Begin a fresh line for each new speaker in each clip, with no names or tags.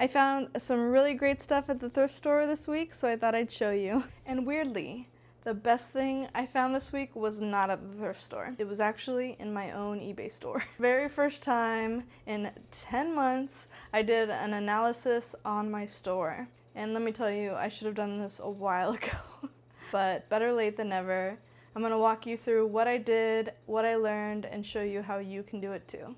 I found some really great stuff at the thrift store this week, so I thought I'd show you. And weirdly, the best thing I found this week was not at the thrift store. It was actually in my own eBay store. Very first time in 10 months, I did an analysis on my store. And let me tell you, I should have done this a while ago. But better late than never. I'm gonna walk you through what I did, what I learned, and show you how you can do it too.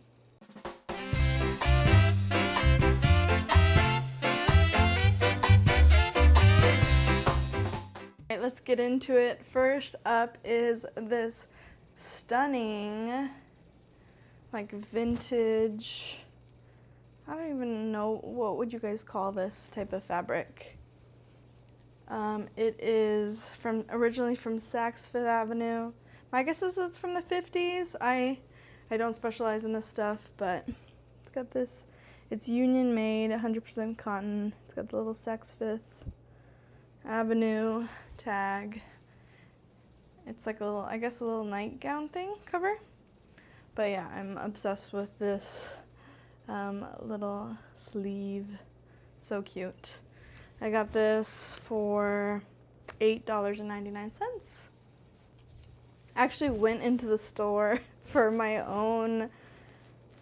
Alright, let's get into it. First up is this stunning, like vintage, I don't even know, what would you guys call this type of fabric? It is originally from Saks Fifth Avenue. My guess is it's from the 50s. I don't specialize in this stuff, but it's got this, it's union made, 100% cotton. It's got the little Saks Fifth Avenue tag. It's like a little, I guess a little nightgown thing cover. But yeah, I'm obsessed with this little sleeve. So cute. I got this for $8.99. I actually went into the store for my own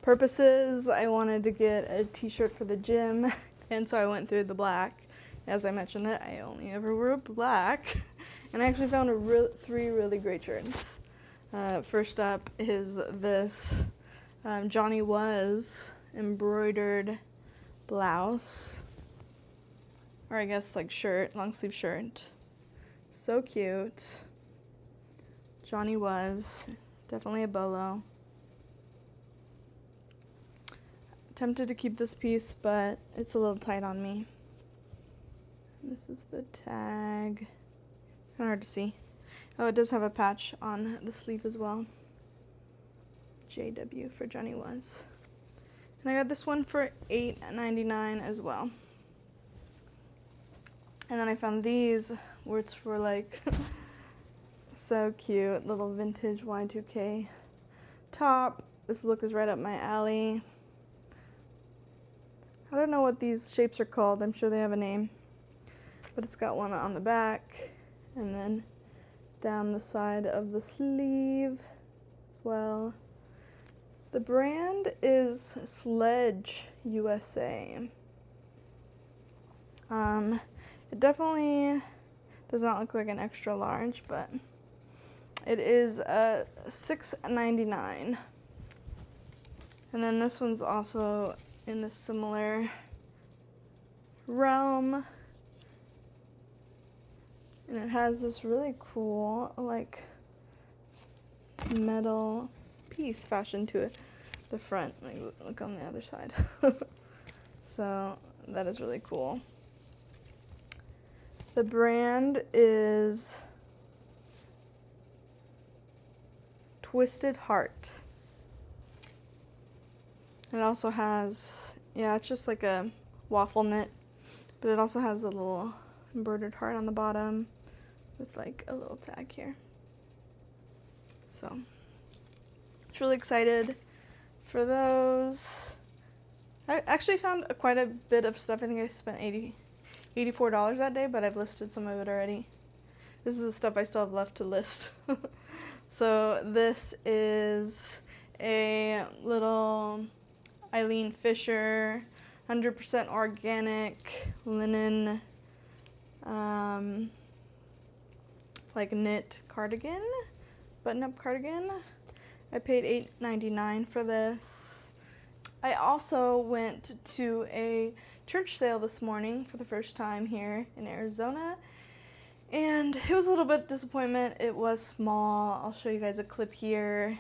purposes. I wanted to get a t-shirt for the gym, and so I went through the black. As I mentioned it, I only ever wear black. And I actually found three really great shirts. First up is this Johnny Was embroidered blouse. Or I guess like shirt, long sleeve shirt. So cute. Johnny Was, definitely a bolo. Tempted to keep this piece, but it's a little tight on me. This is the tag. Kind of hard to see. Oh, it does have a patch on the sleeve as well. JW for Johnny Was. And I got this one for $8.99 as well. And then I found these, which were like so cute. Little vintage Y2K top. This look is right up my alley. I don't know what these shapes are called. I'm sure they have a name. But it's got one on the back and then down the side of the sleeve as well. The brand is Sledge USA. It definitely does not look like an extra large, but it is $6.99. And then this one's also in the similar realm. And it has this really cool, like, metal piece fashioned to it. The front, like, look on the other side. So that is really cool. The brand is Twisted Heart. It also has, yeah, it's just like a waffle knit, but it also has a little embroidered heart on the bottom with like a little tag here. So, I'm really excited for those. I actually found quite a bit of stuff. I think I spent $84 that day, but I've listed some of it already. This is the stuff I still have left to list. So this is a little Eileen Fisher 100% organic linen like knit cardigan, button-up cardigan. I paid $8.99 for this. I also went to a church sale this morning for the first time here in Arizona, and it was a little bit disappointment. It was small. I'll show you guys a clip here.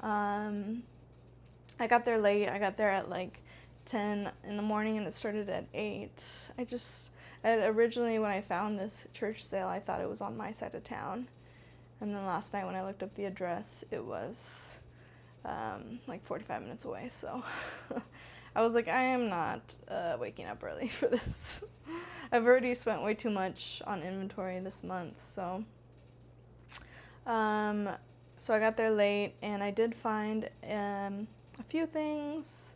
I got there late. I got there at like 10 in the morning and it started at 8. Originally when I found this church sale, I thought it was on my side of town. And then last night when I looked up the address, it was like 45 minutes away. So I was like, I am not waking up early for this. I've already spent way too much on inventory this month. So I got there late and I did find a few things.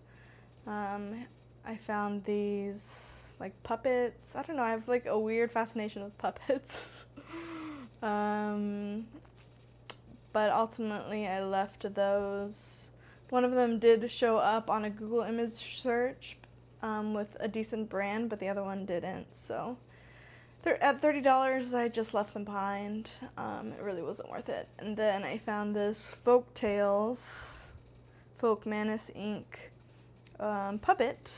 I found these like puppets. I don't know, I have like a weird fascination with puppets. But ultimately I left those. One of them did show up on a Google image search with a decent brand, but the other one didn't. So they're at $30. I just left them behind. It really wasn't worth it. And then I found this Folk Tales, Folk Manus Inc. Puppet,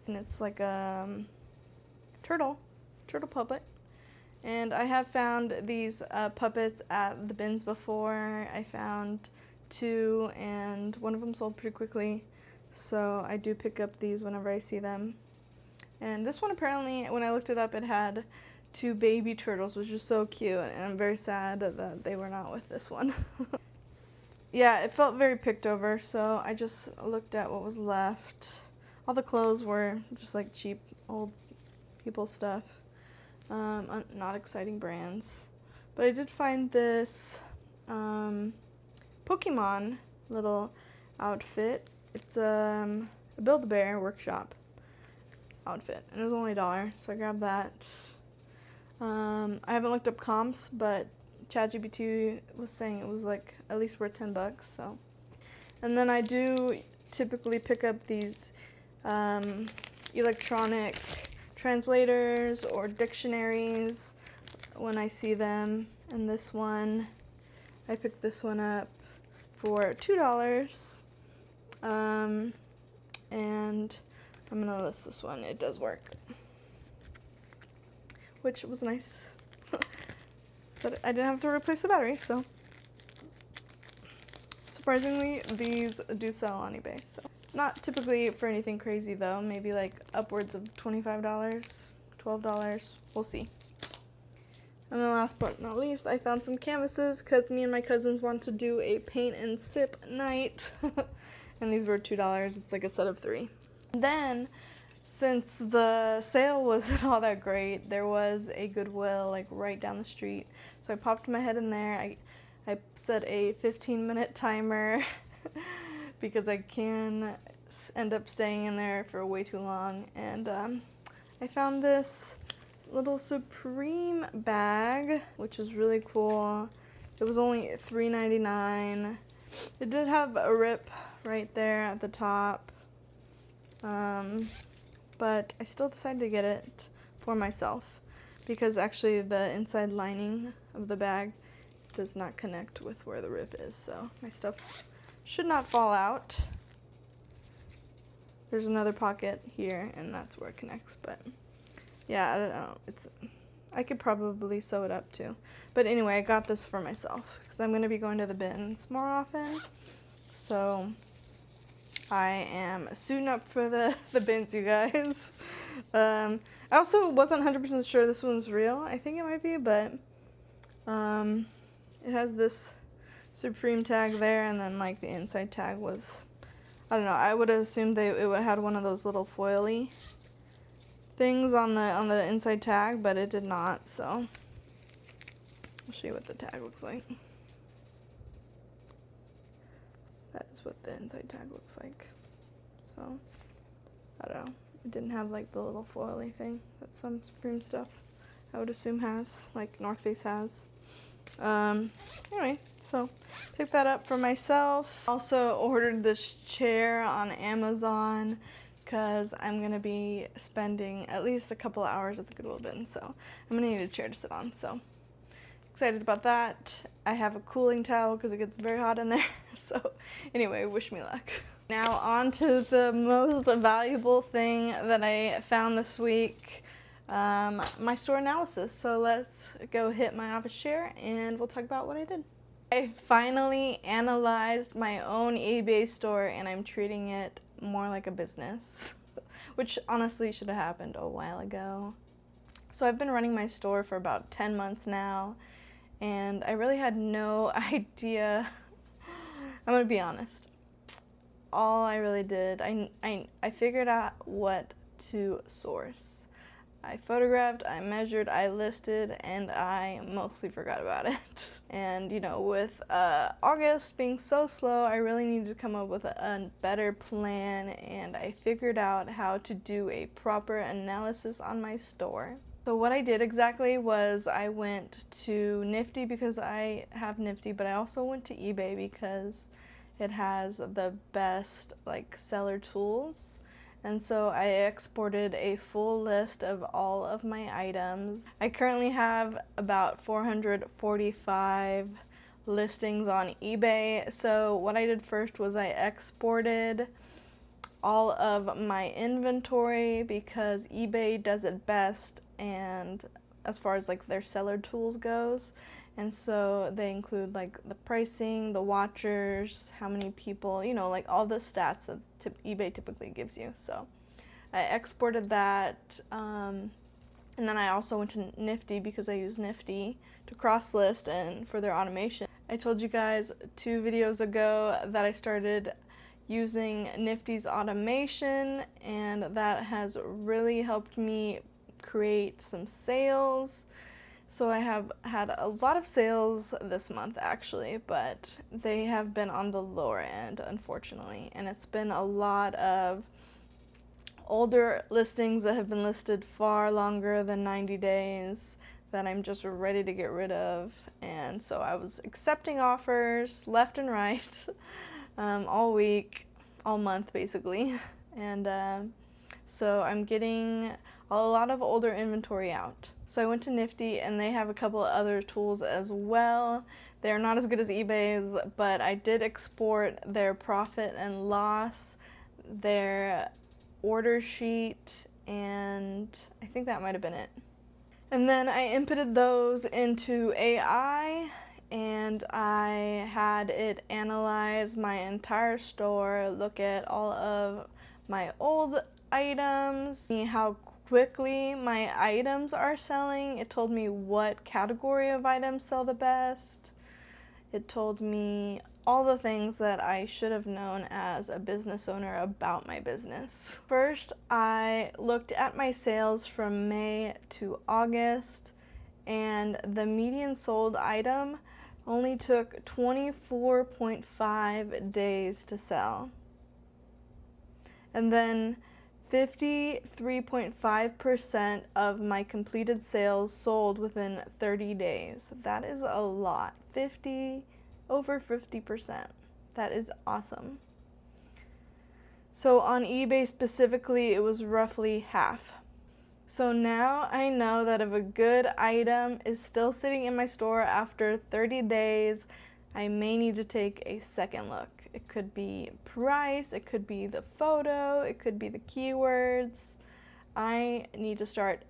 and it's like a turtle puppet. And I have found these puppets at the bins before. I found 2, and one of them sold pretty quickly, so I do pick up these whenever I see them. And this one, apparently, when I looked it up, it had 2 baby turtles, which is so cute, and I'm very sad that they were not with this one. Yeah, it felt very picked over, so I just looked at what was left. All the clothes were just like cheap old people stuff, not exciting brands. But I did find this Pokemon little outfit. It's a Build-A-Bear workshop outfit, and it was only $1, so I grabbed that. I haven't looked up comps, but ChatGPT was saying it was like at least worth $10, so. And then I do typically pick up these electronic translators or dictionaries when I see them. And this one, I picked this one up for $2. And I'm gonna list this one. It does work, which was nice. But I didn't have to replace the battery, so. Surprisingly, these do sell on eBay, so. Not typically for anything crazy though, maybe like upwards of $25, $12, we'll see. And then last but not least, I found some canvases because me and my cousins want to do a paint and sip night. And these were $2, it's like a set of 3. Then, since the sale wasn't all that great, there was a Goodwill like right down the street. So I popped my head in there. I set a 15-minute timer because I can end up staying in there for way too long. And I found this little Supreme bag, which is really cool. It was only $3.99. It did have a rip right there at the top. But I still decided to get it for myself because actually the inside lining of the bag does not connect with where the rip is, so my stuff should not fall out. There's another pocket here, and that's where it connects, but yeah, I don't know. I could probably sew it up too. But anyway, I got this for myself because I'm going to be going to the bins more often, so I am suiting up for the bins, you guys. I also wasn't 100% sure this one's real. I think it might be, but it has this Supreme tag there, and then like the inside tag was, I don't know, I would have assumed it would have had one of those little foily things on the inside tag, but it did not, so I'll show you what the tag looks like. That is what the inside tag looks like. So, I don't know. It didn't have like the little foily thing that some Supreme stuff I would assume has, like North Face has. Anyway, so picked that up for myself. Also ordered this chair on Amazon because I'm going to be spending at least a couple of hours at the Goodwill bin, so I'm going to need a chair to sit on, so excited about that. I have a cooling towel because it gets very hot in there. So anyway, wish me luck. Now on to the most valuable thing that I found this week, my store analysis. So let's go hit my office chair and we'll talk about what I did. I finally analyzed my own eBay store and I'm treating it more like a business, which honestly should have happened a while ago. So I've been running my store for about 10 months now, and I really had no idea. I'm gonna be honest. All I really did, I figured out what to source. I photographed, I measured, I listed, and I mostly forgot about it. And you know, with August being so slow, I really needed to come up with a better plan, and I figured out how to do a proper analysis on my store. So what I did exactly was I went to Nifty because I have Nifty, but I also went to eBay because it has the best like seller tools. And so I exported a full list of all of my items. I currently have about 445 listings on eBay. So what I did first was I exported all of my inventory because eBay does it best, and as far as like their seller tools goes. And so they include like the pricing, the watchers, how many people, you know, like all the stats that eBay typically gives you. So I exported that, and then I also went to Nifty because I use Nifty to cross list and for their automation. I told you guys 2 videos ago that I started using Nifty's automation, and that has really helped me create some sales. So I have had a lot of sales this month actually, but they have been on the lower end, unfortunately. And it's been a lot of older listings that have been listed far longer than 90 days that I'm just ready to get rid of. And so I was accepting offers left and right all week, all month basically. And so I'm getting a lot of older inventory out. So I went to Nifty, and they have a couple of other tools as well. They're not as good as eBay's, but I did export their profit and loss, their order sheet, and I think that might have been it. And then I inputted those into AI, and I had it analyze my entire store, look at all of my old items, see how quickly my items are selling. It told me what category of items sell the best. It told me all the things that I should have known as a business owner about my business. First, I looked at my sales from May to August, and the median sold item only took 24.5 days to sell. And then 53.5% of my completed sales sold within 30 days. That is a lot. Over 50%. That is awesome. So on eBay specifically, it was roughly half. So now I know that if a good item is still sitting in my store after 30 days, I may need to take a second look. It could be price, it could be the photo, it could be the keywords. I need to start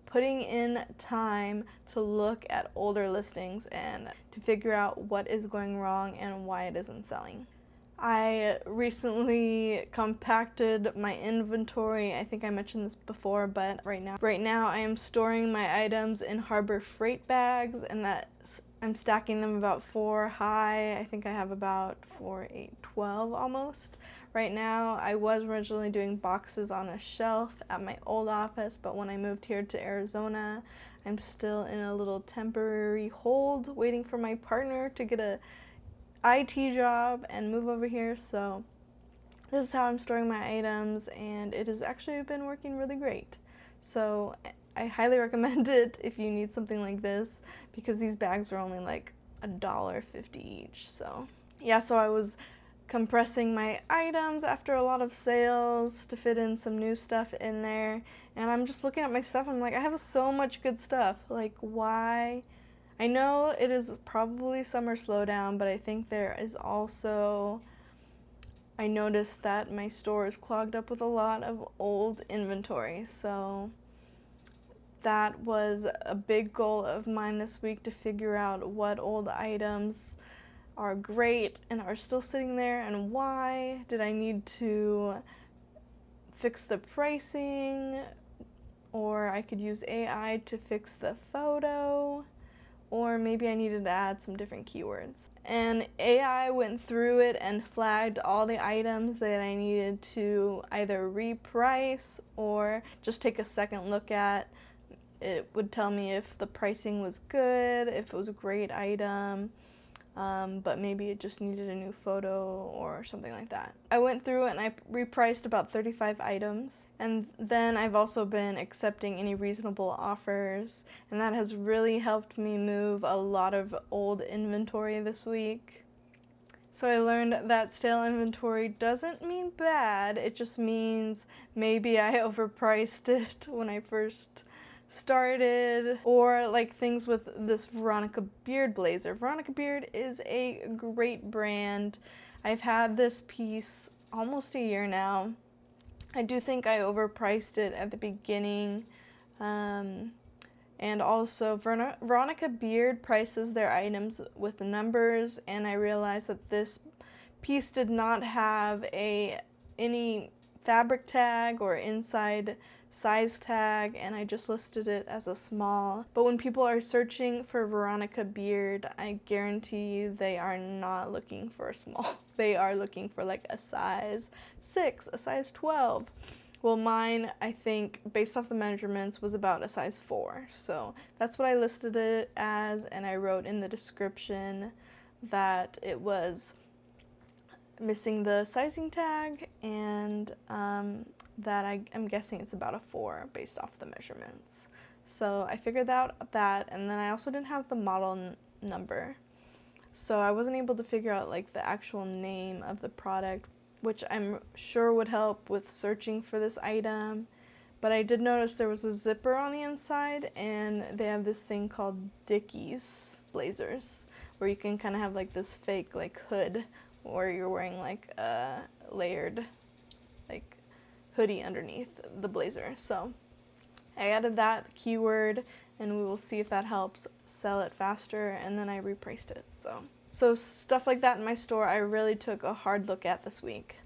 putting in time to look at older listings and to figure out what is going wrong and why it isn't selling. I recently compacted my inventory. I think I mentioned this before, but right now I am storing my items in Harbor Freight bags, and I'm stacking them about 4 high. I think I have about 4, 8, 12 almost. Right now, I was originally doing boxes on a shelf at my old office, but when I moved here to Arizona, I'm still in a little temporary hold waiting for my partner to get a IT job and move over here. So this is how I'm storing my items, and it has actually been working really great. So I highly recommend it if you need something like this, because these bags are only like $1.50 each. So yeah, so I was compressing my items after a lot of sales to fit in some new stuff in there, and I'm just looking at my stuff and I'm like, I have so much good stuff. Like, why? I know it is probably summer slowdown, but I think there is also, I noticed that my store is clogged up with a lot of old inventory. So that was a big goal of mine this week, to figure out what old items are great and are still sitting there, and why. Did I need to fix the pricing, or I could use AI to fix the photo? or maybe I needed to add some different keywords. And AI went through it and flagged all the items that I needed to either reprice or just take a second look at. It would tell me if the pricing was good, if it was a great item, but maybe it just needed a new photo or something like that. I went through and I repriced about 35 items, and then I've also been accepting any reasonable offers, and that has really helped me move a lot of old inventory this week. So I learned that stale inventory doesn't mean bad, it just means maybe I overpriced it when I first started, or like things with this Veronica Beard blazer. Veronica Beard is a great brand. I've had this piece almost a year now. I do think I overpriced it at the beginning, and also Veronica Beard prices their items with numbers, and I realized that this piece did not have any fabric tag or inside size tag, and I just listed it as a small. But when people are searching for Veronica Beard, I guarantee they are not looking for a small. They are looking for like a size 6, a size 12. Well, mine, I think, based off the measurements, was about a size 4. So that's what I listed it as, and I wrote in the description that it was missing the sizing tag, and that I'm guessing it's about a 4 based off the measurements. So I figured out that, and then I also didn't have the model number. So I wasn't able to figure out like the actual name of the product, which I'm sure would help with searching for this item. But I did notice there was a zipper on the inside, and they have this thing called Dickies blazers, where you can kind of have like this fake like hood, or you're wearing like a layered like hoodie underneath the blazer. So I added that keyword, and we will see if that helps sell it faster, and then I repriced it. So stuff like that in my store I really took a hard look at this week.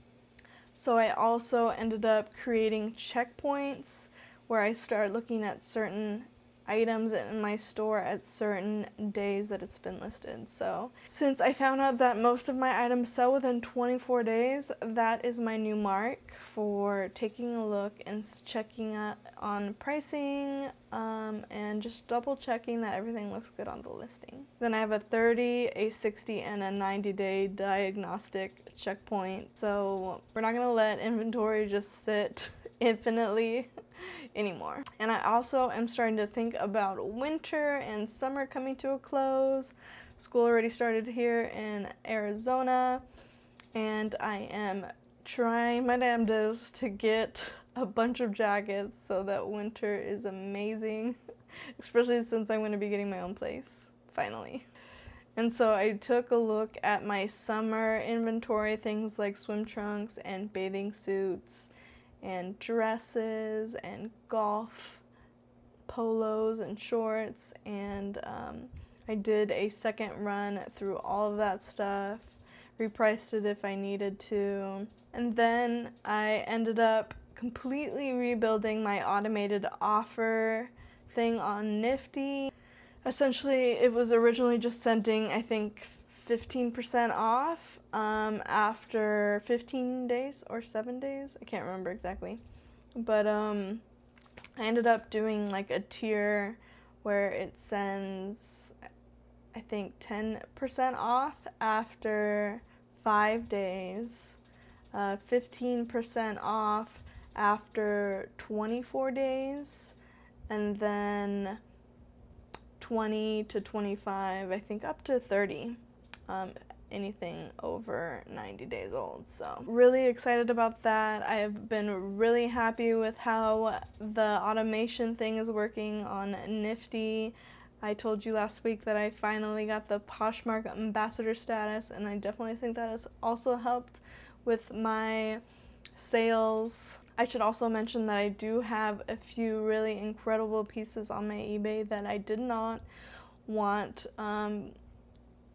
So I also ended up creating checkpoints where I start looking at certain items in my store at certain days that it's been listed. So since I found out that most of my items sell within 24 days, that is my new mark for taking a look and checking on pricing, and just double checking that everything looks good on the listing. Then I have a 30, a 60, and a 90-day diagnostic checkpoint. So we're not gonna let inventory just sit infinitely anymore. And I also am starting to think about winter and summer coming to a close. School already started here in Arizona, and I am trying my damnedest to get a bunch of jackets so that winter is amazing, especially since I'm going to be getting my own place, finally. And so I took a look at my summer inventory, things like swim trunks and bathing suits and dresses and golf polos and shorts, and I did a second run through all of that stuff, repriced it if I needed to, and then I ended up completely rebuilding my automated offer thing on Nifty. Essentially, it was originally just sending, I think, 15% off after 15 days or 7 days. I can't remember exactly. But I ended up doing like a tier where it sends, I think, 10% off after 5 days, 15% off after 24 days, and then 20 to 25, I think up to 30. Anything over 90 days old. So really excited about that. I have been really happy with how the automation thing is working on Nifty. I told you last week that I finally got the Poshmark ambassador status, and I definitely think that has also helped with my sales. I should also mention that I do have a few really incredible pieces on my eBay that I did not want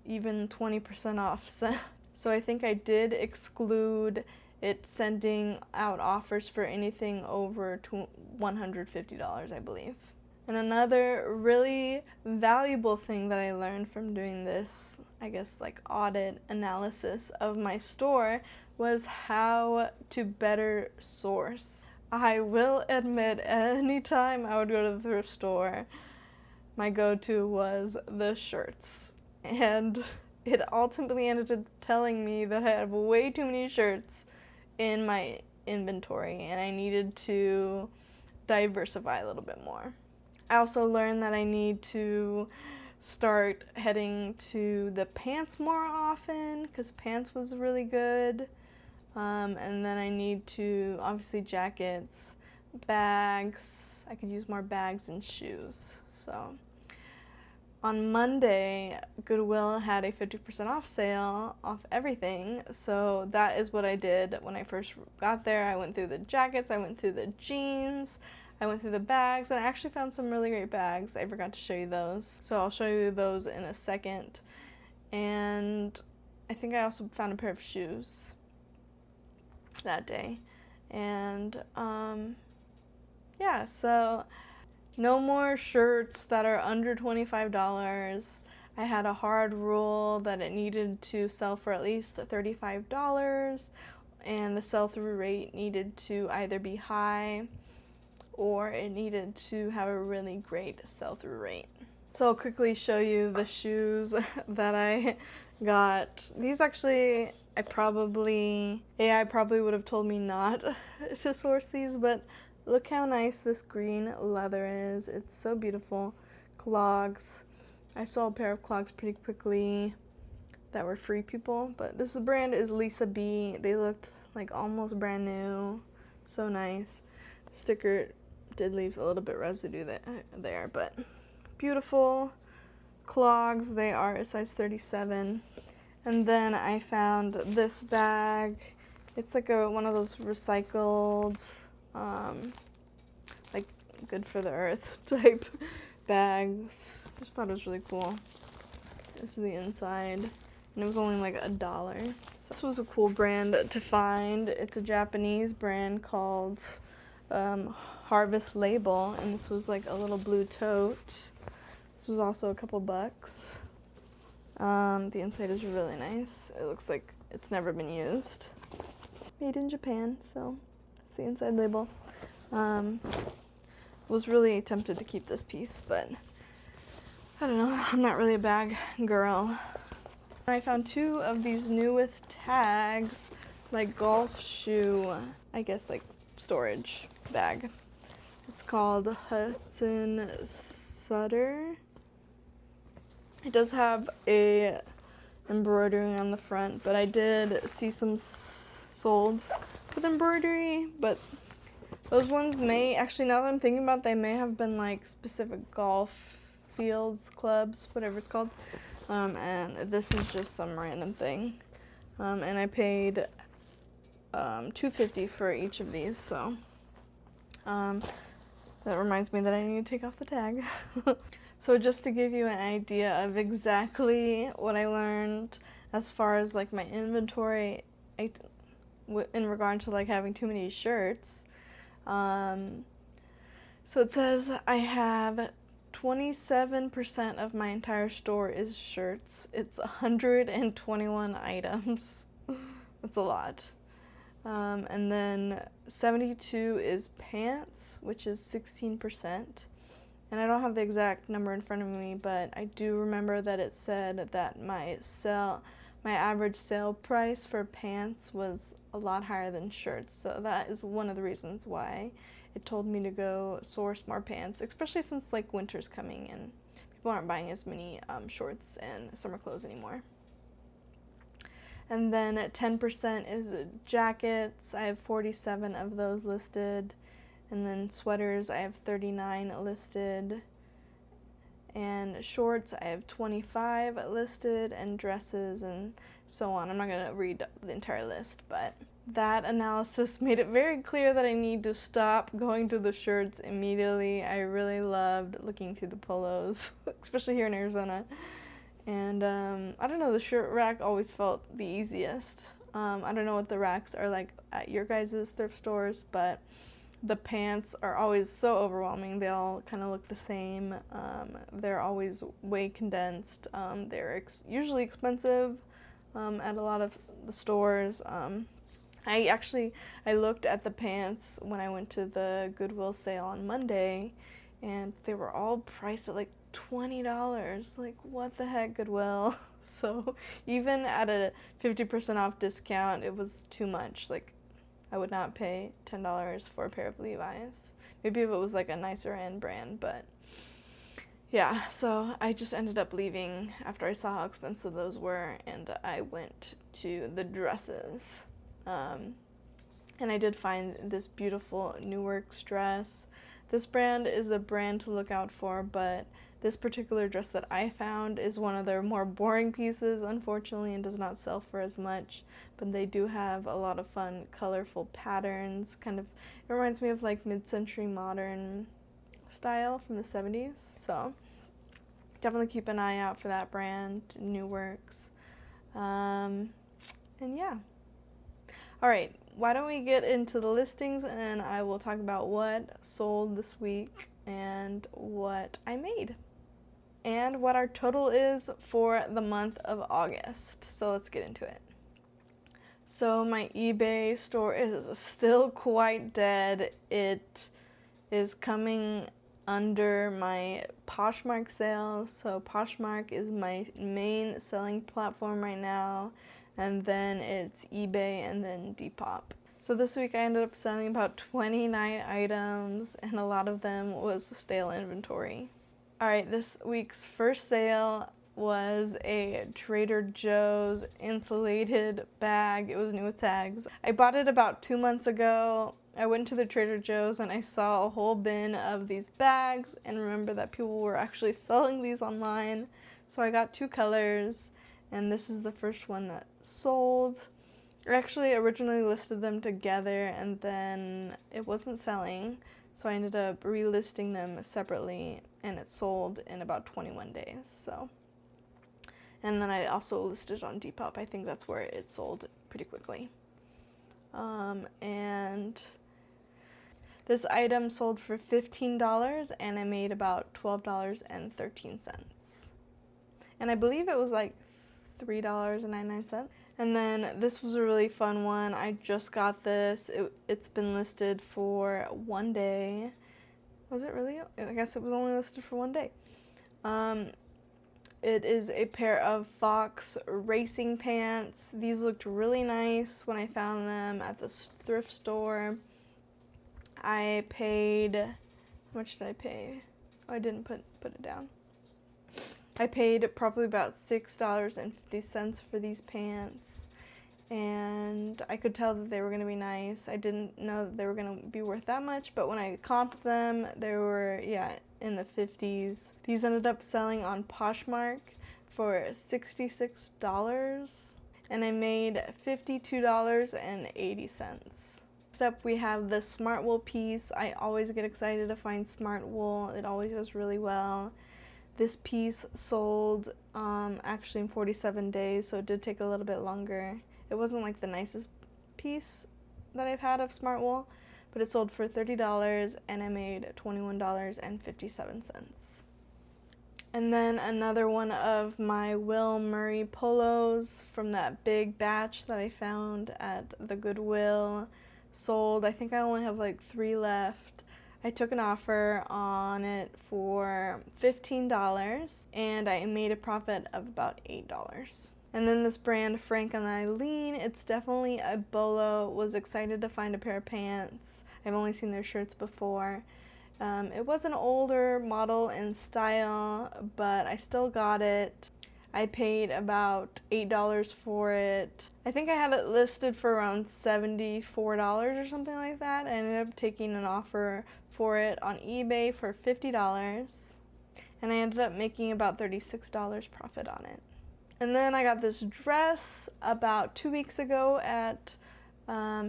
even 20% off. So I think I did exclude it sending out offers for anything over $150, I believe. And another really valuable thing that I learned from doing this, I guess, like audit analysis of my store was how to better source. I will admit, anytime I would go to the thrift store, my go-to was the shirts. And it ultimately ended up telling me that I have way too many shirts in my inventory and I needed to diversify a little bit more. I also learned that I need to start heading to the pants more often because pants was really good. And then I need to, obviously, jackets, bags. I could use more bags and shoes. So on Monday, Goodwill had a 50% off sale off everything. So that is what I did when I first got there. I went through the jackets, I went through the jeans, I went through the bags, and I actually found some really great bags. I forgot to show you those. So I'll show you those in a second. And I think I also found a pair of shoes that day. And yeah, so no more shirts that are under $25. I had a hard rule that it needed to sell for at least $35, and the sell-through rate needed to either be high or it needed to have a really great sell-through rate. So I'll quickly show you the shoes that I got. These actually, AI probably would have told me not to source these, but look how nice this green leather is. It's so beautiful. Clogs. I saw a pair of clogs pretty quickly that were Free People, but this brand is Lisa B. They looked like almost brand new. So nice. The sticker did leave a little bit residue there, but beautiful clogs. They are a size 37. And then I found this bag. It's like one of those recycled, like good for the earth type bags. Just thought it was really cool. This is the inside, and it was only like $1. So this was a cool brand to find. It's a Japanese brand called Harvest Label, and this was like a little blue tote. This was also a couple bucks. The inside is really nice. It looks like it's never been used. Made in Japan, so that's the inside label. Was really tempted to keep this piece, but I don't know, I'm not really a bag girl. I found 2 of these new with tags, like golf shoe, I guess like storage bag. It's called Hudson Sutter. It does have a embroidery on the front, but I did see some sold with embroidery, but those ones may, actually now that I'm thinking about it, they may have been like specific golf fields, clubs, whatever it's called, and this is just some random thing, and I paid $2.50 for each of these, so that reminds me that I need to take off the tag. So just to give you an idea of exactly what I learned as far as like my inventory in regard to like having too many shirts. So it says I have 27% of my entire store is shirts. It's 121 items. That's a lot. And then 72 is pants, which is 16%. And I don't have the exact number in front of me, but I do remember that it said that my average sale price for pants was a lot higher than shirts. So that is one of the reasons why it told me to go source more pants, especially since like winter's coming and people aren't buying as many shorts and summer clothes anymore. And then 10% is jackets. I have 47 of those listed. And then sweaters, I have 39 listed. And shorts, I have 25 listed, and dresses and so on. I'm not going to read the entire list, but that analysis made it very clear that I need to stop going to the shirts immediately. I really loved looking through the polos, especially here in Arizona. And I don't know, the shirt rack always felt the easiest. I don't know what the racks are like at your guys' thrift stores, but The pants are always so overwhelming. They all kind of look the same. They're always way condensed. They're usually expensive at a lot of the stores. I looked at the pants when I went to the Goodwill sale on Monday, and they were all priced at like $20. Like, what the heck, Goodwill? So even at a 50% off discount, it was too much. Like, I would not pay $10 for a pair of Levi's. Maybe if it was like a nicer end brand, but yeah, so I just ended up leaving after I saw how expensive those were, and I went to the dresses. And I did find this beautiful New Works dress. This brand is a brand to look out for, but this particular dress that I found is one of their more boring pieces, unfortunately, and does not sell for as much. But they do have a lot of fun, colorful patterns. Kind of, it reminds me of like mid-century modern style from the 70s. So definitely keep an eye out for that brand, New Works. And yeah. All right, why don't we get into the listings, and I will talk about what sold this week and what I made and what our total is for the month of August. So let's get into it. So my eBay store is still quite dead. It is coming under my Poshmark sales. So Poshmark is my main selling platform right now, and then it's eBay and then Depop. So this week I ended up selling about 29 items, and a lot of them was stale inventory. Alright, this week's first sale was a Trader Joe's insulated bag. It was new with tags. I bought it about 2 months ago. I went to the Trader Joe's and I saw a whole bin of these bags, and remember that people were actually selling these online. So I got 2 colors, and this is the first one that sold. I actually originally listed them together, and then it wasn't selling, so I ended up relisting them separately, and it sold in about 21 days. So, and then I also listed on Depop. I think that's where it sold pretty quickly. And this item sold for $15, and I made about $12.13. And I believe it was like $3.99. And then this was a really fun one. I just got this. It's been listed for 1 day. Was it really? I guess it was only listed for 1 day. It is a pair of Fox racing pants. These looked really nice when I found them at the thrift store. I paid, how much did I pay? Oh, I didn't put it down. I paid probably about $6.50 for these pants, and I could tell that they were going to be nice. I didn't know that they were going to be worth that much, but when I comped them, they were, in the 50s. These ended up selling on Poshmark for $66, and I made $52.80. Next up, we have the Smartwool piece. I always get excited to find Smartwool. It always does really well. This piece sold actually in 47 days, so it did take a little bit longer. It wasn't like the nicest piece that I've had of Smartwool, but it sold for $30, and I made $21.57. And then another one of my Will Murray polos from that big batch that I found at the Goodwill sold. I think I only have like 3 left. I took an offer on it for $15, and I made a profit of about $8. And then this brand, Frank and Eileen, it's definitely a bolo. Was excited to find a pair of pants. I've only seen their shirts before. It was an older model and style, but I still got it. I paid about $8 for it. I think I had it listed for around $74 or something like that. I ended up taking an offer for it on eBay for $50, and I ended up making about $36 profit on it. And then I got this dress about 2 weeks ago at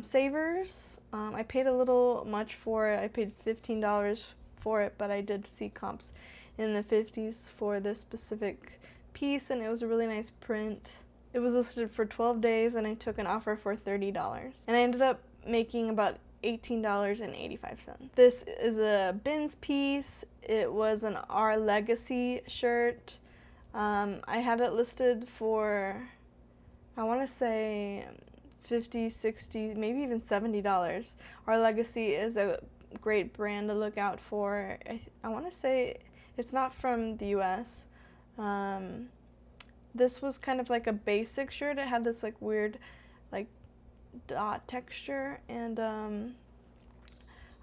Savers. I paid a little much for it. I paid $15 for it, but I did see comps in the 50s for this specific piece, and it was a really nice print. It was listed for 12 days, and I took an offer for $30. And I ended up making about $18.85. This is a bins piece. It was an Our Legacy shirt. I had it listed for, I want to say $50, $60, maybe even $70. Our Legacy is a great brand to look out for. I want to say it's not from the US. This was kind of like a basic shirt. It had this like weird like dot texture, and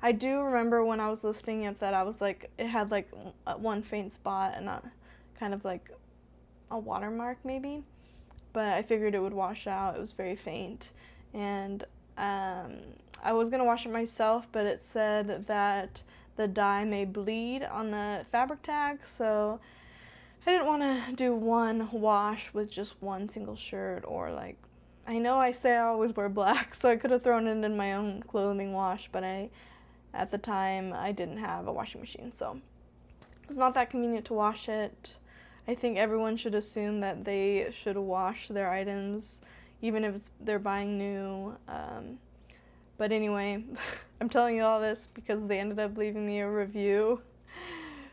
I do remember when I was listing it that I was like, it had like one faint spot and kind of like a watermark maybe, but I figured it would wash out. It was very faint, and I was gonna wash it myself, but it said that the dye may bleed on the fabric tag, so I didn't want to do one wash with just one single shirt, or like, I know I say I always wear black, so I could have thrown it in my own clothing wash, but at the time I didn't have a washing machine, so it's not that convenient to wash it. I think everyone should assume that they should wash their items, even if they're buying new. But anyway, I'm telling you all this because they ended up leaving me a review,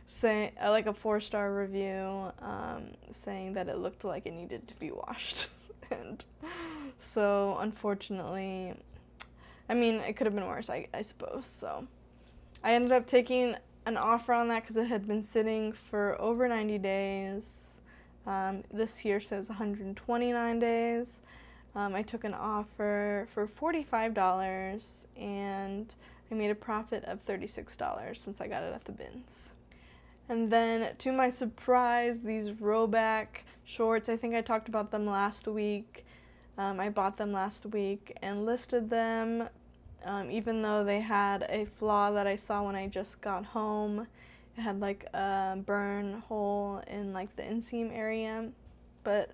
saying like a 4-star review, saying that it looked like it needed to be washed. And so unfortunately, I mean, it could have been worse, I suppose. So I ended up taking an offer on that because it had been sitting for over 90 days. This here says 129 days. I took an offer for $45, and I made a profit of $36 since I got it at the bins. And then, to my surprise, these Rhoback shorts, I think I talked about them last week. I bought them last week and listed them, even though they had a flaw that I saw when I just got home. It had like a burn hole in like the inseam area, but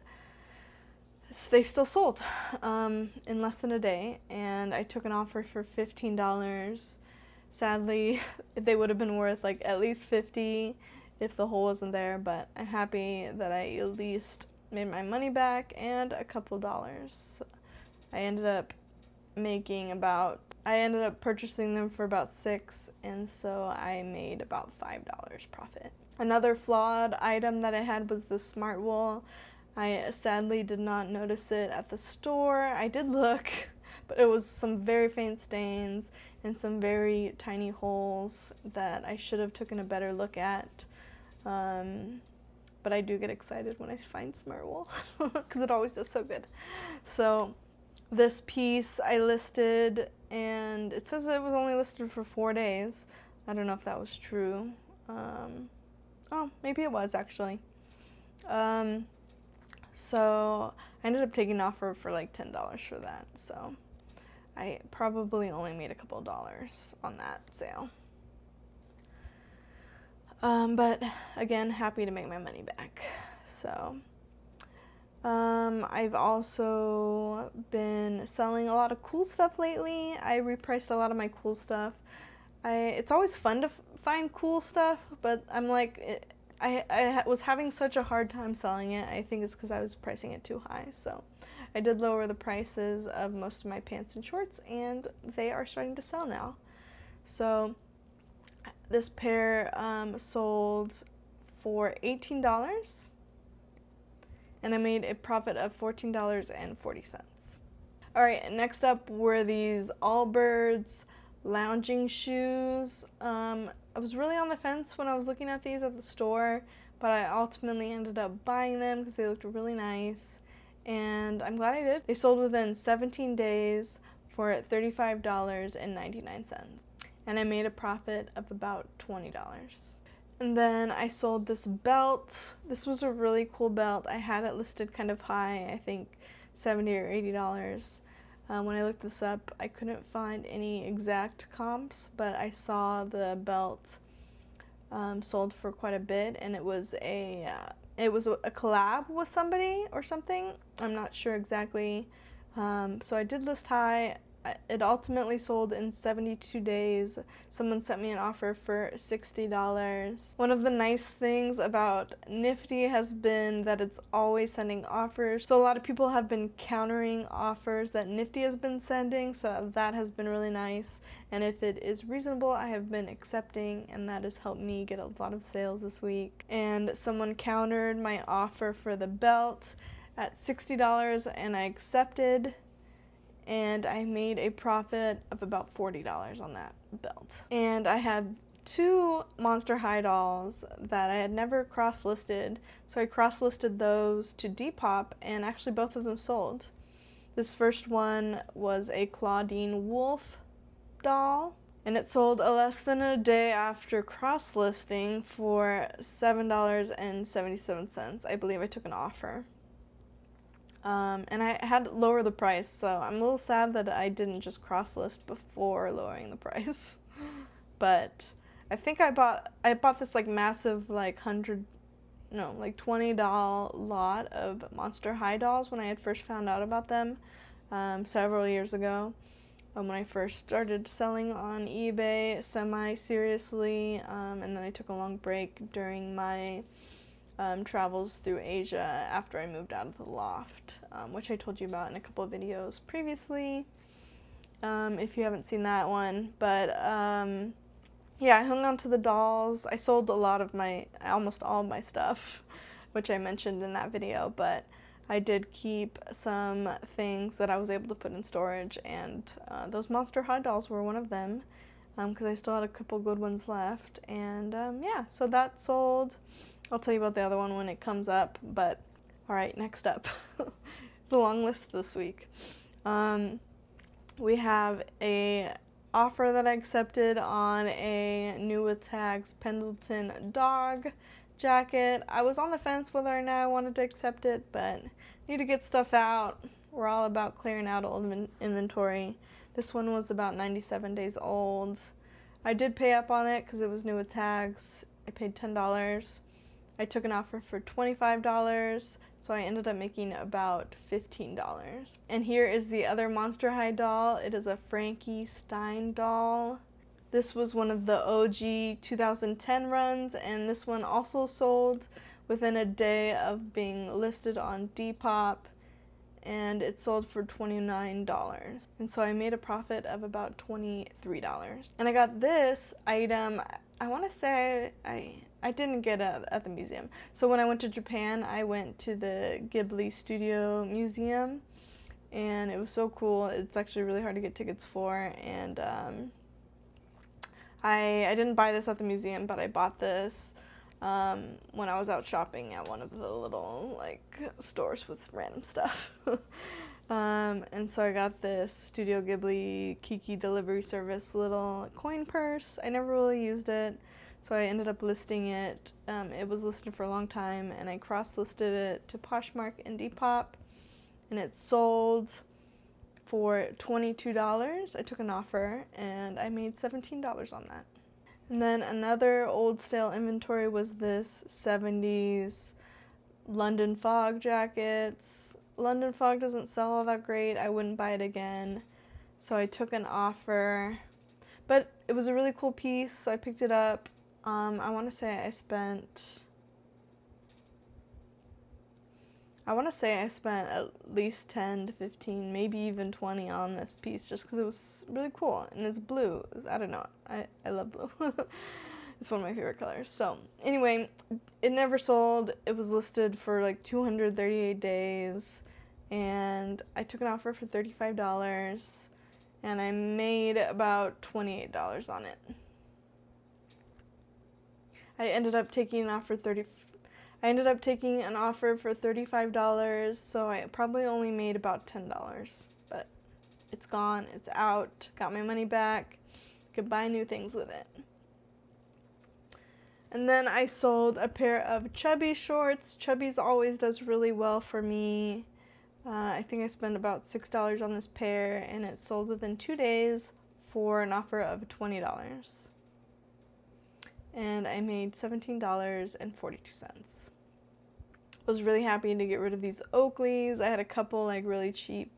they still sold in less than a day, and I took an offer for $15. Sadly, they would have been worth like at least $50 if the hole wasn't there, but I'm happy that I at least made my money back and a couple dollars. I ended up purchasing them for about $6, and so I made about $5 profit. Another flawed item that I had was the Smartwool. I sadly did not notice it at the store. I did look, but it was some very faint stains and some very tiny holes that I should have taken a better look at. But I do get excited when I find Smartwool because it always does so good. So this piece I listed, and it says it was only listed for 4 days. I don't know if that was true. Oh, maybe it was actually. So I ended up taking an offer for like $10 for that, so I probably only made a couple dollars on that sale. But again, happy to make my money back. So I've also been selling a lot of cool stuff lately. I repriced a lot of my cool stuff. It's always fun to find cool stuff, but I'm like, I was having such a hard time selling it. I think it's because I was pricing it too high. So I did lower the prices of most of my pants and shorts, and they are starting to sell now. So this pair sold for $18, and I made a profit of $14.40. All right, next up were these Allbirds lounging shoes. I was really on the fence when I was looking at these at the store, but I ultimately ended up buying them because they looked really nice, and I'm glad I did. They sold within 17 days for $35.99, and I made a profit of about $20. And then I sold this belt. This was a really cool belt. I had it listed kind of high, I think $70 or $80. When I looked this up, I couldn't find any exact comps, but I saw the belt sold for quite a bit, and it was a collab with somebody or something. I'm not sure exactly. So I did list high. it ultimately sold in 72 days. Someone sent me an offer for $60. One of the nice things about Nifty has been that it's always sending offers. So a lot of people have been countering offers that Nifty has been sending, so that has been really nice. And if it is reasonable, I have been accepting, and that has helped me get a lot of sales this week. And someone countered my offer for the belt at $60, and I accepted, and I made a profit of about $40 on that belt. And I had 2 Monster High dolls that I had never cross-listed, so I cross-listed those to Depop, and actually both of them sold. This first one was a Claudine Wolf doll, and it sold less than a day after cross-listing for $7.77. I believe I took an offer. And I had to lower the price, so I'm a little sad that I didn't just cross-list before lowering the price. But I think I bought this like massive like $20 lot of Monster High dolls when I had first found out about them several years ago. When I first started selling on eBay semi-seriously, and then I took a long break during my travels through Asia after I moved out of the loft, which I told you about in a couple of videos previously, if you haven't seen that one. But yeah, I hung on to the dolls. I sold almost all of my stuff, which I mentioned in that video, but I did keep some things that I was able to put in storage, and those Monster High dolls were one of them, because I still had a couple good ones left. And yeah, so that sold. I'll tell you about the other one when it comes up, but alright, next up. It's a long list this week. We have a offer that I accepted on a New With Tags Pendleton dog jacket. I was on the fence whether or not I wanted to accept it, but need to get stuff out. We're all about clearing out old inventory. This one was about 97 days old. I did pay up on it because it was New With Tags. I paid $10. I took an offer for $25, so I ended up making about $15. And here is the other Monster High doll. It is a Frankie Stein doll. This was one of the OG 2010 runs, and this one also sold within a day of being listed on Depop, and it sold for $29. And so I made a profit of about $23. And I got this item, I want to say I didn't get it at the museum. So when I went to Japan, I went to the Ghibli Studio Museum, and it was so cool. It's actually really hard to get tickets for, and I didn't buy this at the museum, but I bought this when I was out shopping at one of the little like stores with random stuff. And so I got this Studio Ghibli Kiki delivery service little coin purse. I never really used it, so I ended up listing it. It was listed for a long time, and I cross-listed it to Poshmark and Depop, and it sold for $22. I took an offer, and I made $17 on that. And then another old stale inventory was this 70s London Fog jackets. London Fog doesn't sell all that great. I wouldn't buy it again, so I took an offer. But it was a really cool piece, so I picked it up. I want to say I spent at least 10 to 15, maybe even 20 on this piece, just because it was really cool, and it's blue. I don't know, I love blue. It's one of my favorite colors. So anyway, it never sold. It was listed for like 238 days, and I took an offer for $35, and I made about $28 on it. I ended up taking an offer for $35, so I probably only made about $10, but it's gone, it's out, got my money back, could buy new things with it. And then I sold a pair of Chubby shorts. Chubby's always does really well for me. I think I spent about $6 on this pair, and it sold within 2 days for an offer of $20. And I made $17.42. Was really happy to get rid of these Oakleys. I had a couple like really cheap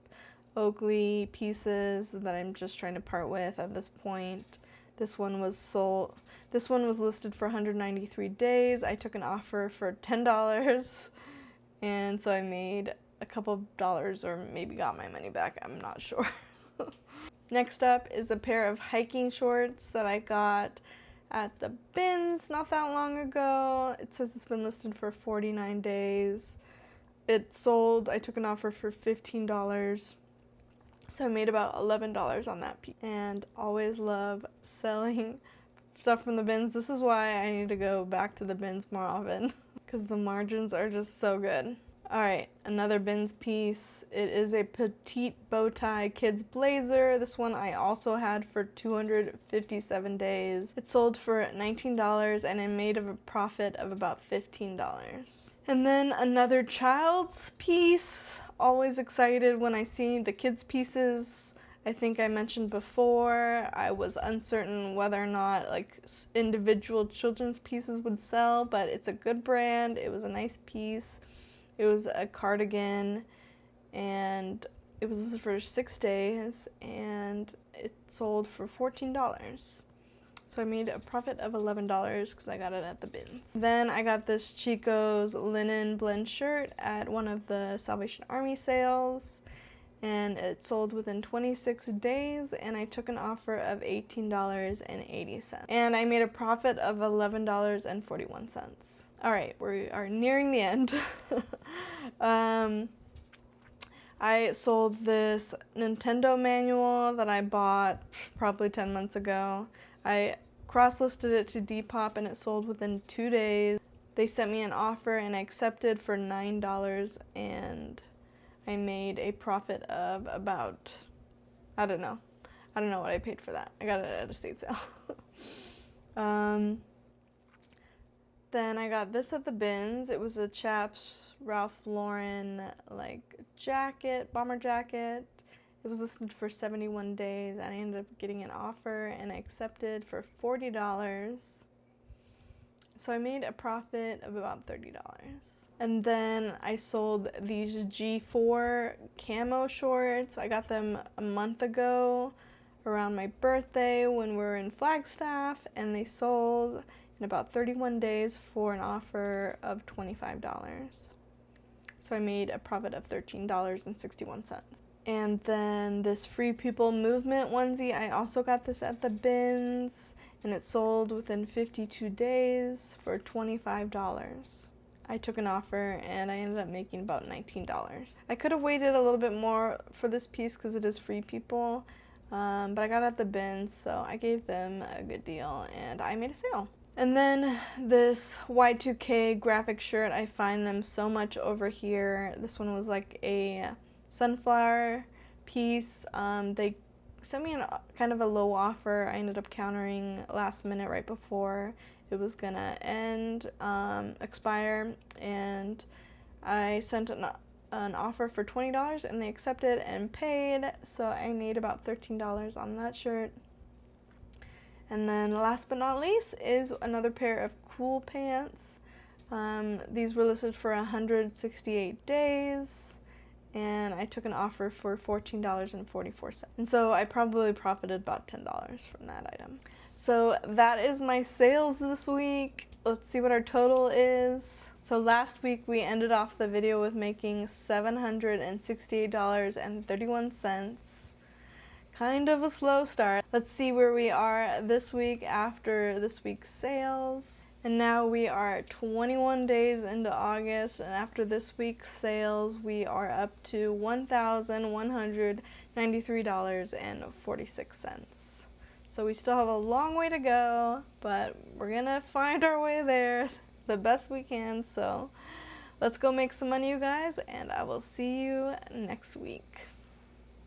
Oakley pieces that I'm just trying to part with at this point. This one was listed for 193 days. I took an offer for $10, and so I made a couple of dollars, or maybe got my money back, I'm not sure. Next up is a pair of hiking shorts that I got at the bins not that long ago. It says it's been listed for 49 days. It sold, I took an offer for $15. So I made about $11 on that piece. And always love selling stuff from the bins. This is why I need to go back to the bins more often, because the margins are just so good. Alright, another bins piece. It is a petite bow tie kids blazer. This one I also had for 257 days. It sold for $19 and I made a profit of about $15. And then another child's piece. Always excited when I see the kids pieces. I think I mentioned before, I was uncertain whether or not like individual children's pieces would sell, but it's a good brand. It was a nice piece. It was a cardigan, and it was for 6 days, and it sold for $14. So I made a profit of $11 because I got it at the bins. Then I got this Chico's linen blend shirt at one of the Salvation Army sales, and it sold within 26 days, and I took an offer of $18.80. And I made a profit of $11.41. All right, we are nearing the end. I sold this Nintendo manual that I bought probably 10 months ago. I cross-listed it to Depop and it sold within 2 days. They sent me an offer and I accepted for $9, and I made a profit of about, I don't know what I paid for that. I got it at a estate sale. Then I got this at the bins. It was a Chaps Ralph Lauren like jacket, bomber jacket. It was listed for 71 days, and I ended up getting an offer and I accepted for $40. So I made a profit of about $30. And then I sold these G4 camo shorts. I got them a month ago around my birthday when we were in Flagstaff, and they sold in about 31 days for an offer of $25. So I made a profit of $13.61. And then this Free People Movement onesie, I also got this at the bins, and it sold within 52 days for $25. I took an offer and I ended up making about $19. I could have waited a little bit more for this piece because it is Free People, but I got it at the bins, so I gave them a good deal and I made a sale. And then this Y2K graphic shirt, I find them so much over here. This one was like a sunflower piece. They sent me kind of a low offer. I ended up countering last minute right before it was gonna expire, and I sent an offer for $20 and they accepted and paid, so I made about $13 on that shirt. And then last but not least is another pair of cool pants. These were listed for 168 days, and I took an offer for $14.44. And so I probably profited about $10 from that item. So that is my sales this week. Let's see what our total is. So last week we ended off the video with making $768.31. Kind of a slow start. Let's see where we are this week after this week's sales. And now we are 21 days into August, and after this week's sales, we are up to $1,193.46. So we still have a long way to go, but we're gonna find our way there the best we can. So let's go make some money, you guys, and I will see you next week.